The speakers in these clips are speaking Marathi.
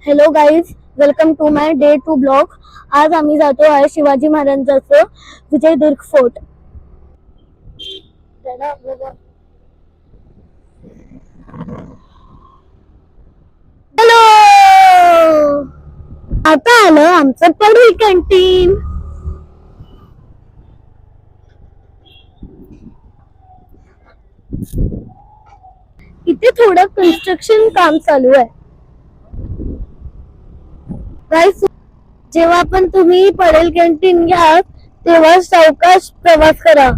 Hello guys, welcome to my day 2 blog. आज आम्ही जातो आहे शिवाजी महाराजांचं विजयदुर्ग फोर्ट. हॅलो, आता आलं आमचं पडील कॅन्टीन. इथे थोडं कन्स्ट्रक्शन काम चालू आहे. गाईज, जेव्हा पण तुम्ही पडेल कॅन्टीन घ्या तेव्हा सावकाश प्रवास करा.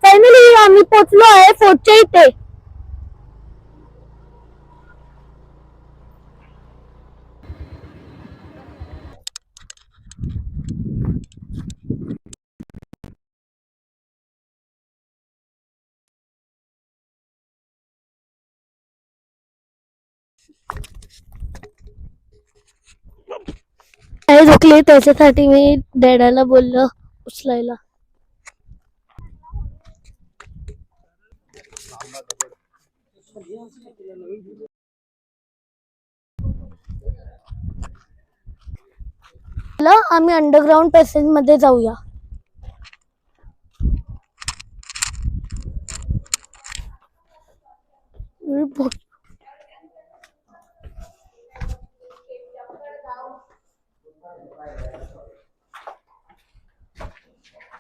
फायनली आम्ही पोहोचलो आहे फोर्टच्या इथे. झोकले त्याच्यासाठी मी डॅडाला बोललो उचलायला. आम्ही अंडरग्राउंड पॅसेज मध्ये जाऊया.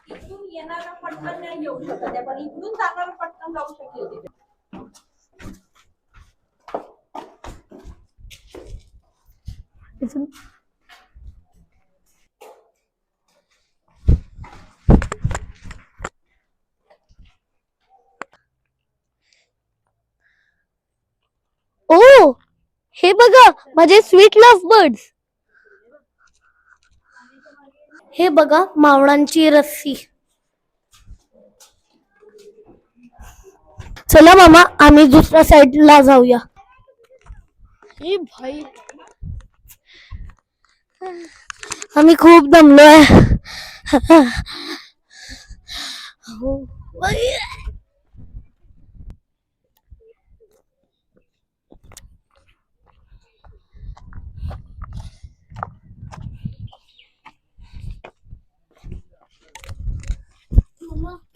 इथून येणारा पटकन नाही येऊ शकत पण इकडून जाणारा पटकन जाऊ शकेल. ओ, हे बघा माझे स्वीट लव्ह बर्ड्स. हे बघा मावळांची रस्सी. चला मामा, आम्ही दुसऱ्या साईडला जाऊया. हे भाई, आम्ही खूप दमलोय.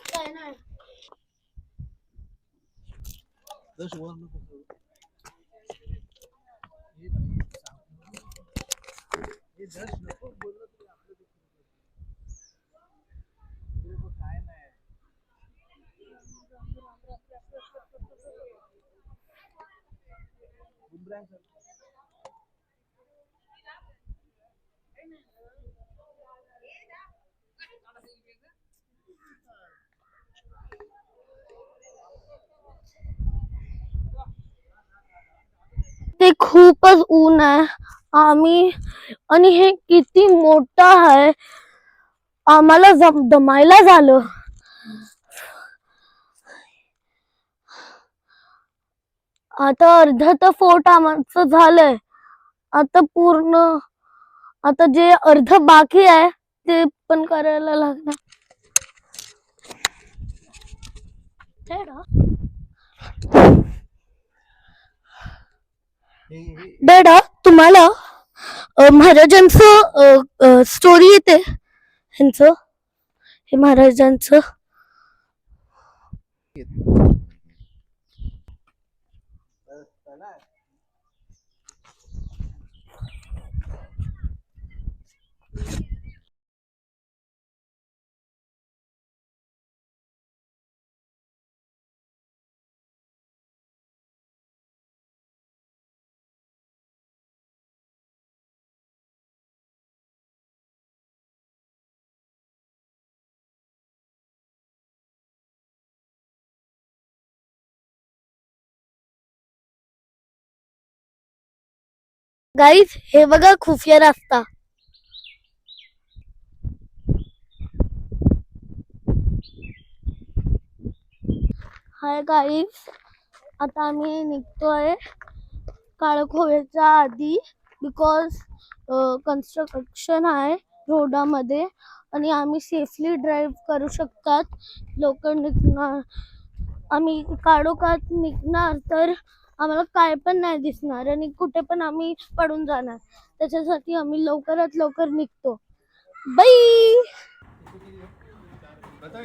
काय नाही. ते खूपच ऊन आहे. आम्ही आणि हे किती मोठा आहे, आम्हाला दमायला झालं. आता अर्ध तर फोर्ट आमचं झालंय. आता जे अर्ध बाकी आहे ते पण करायला लागणार. डॅडा, तुम्हाला महाराजांचं स्टोरी येते ह्यांचं, हे महाराजांचं. गाईज, हे बघा खुफिया रस्ता. हाय गाईज, आता आम्ही निघतोय काळखोव्याच्या आधी, बिकॉज कन्स्ट्रक्शन आहे रोडामध्ये आणि आम्ही सेफली ड्राईव्ह करू शकतात. लवकर निघणार, आम्ही काढोखात निघणार तर आम्हाला काय पण नाही दिसणार आणि कुठे पण आम्ही पडून जाणार. त्याच्यासाठी आम्ही लवकरात लवकर निघतो. बाय.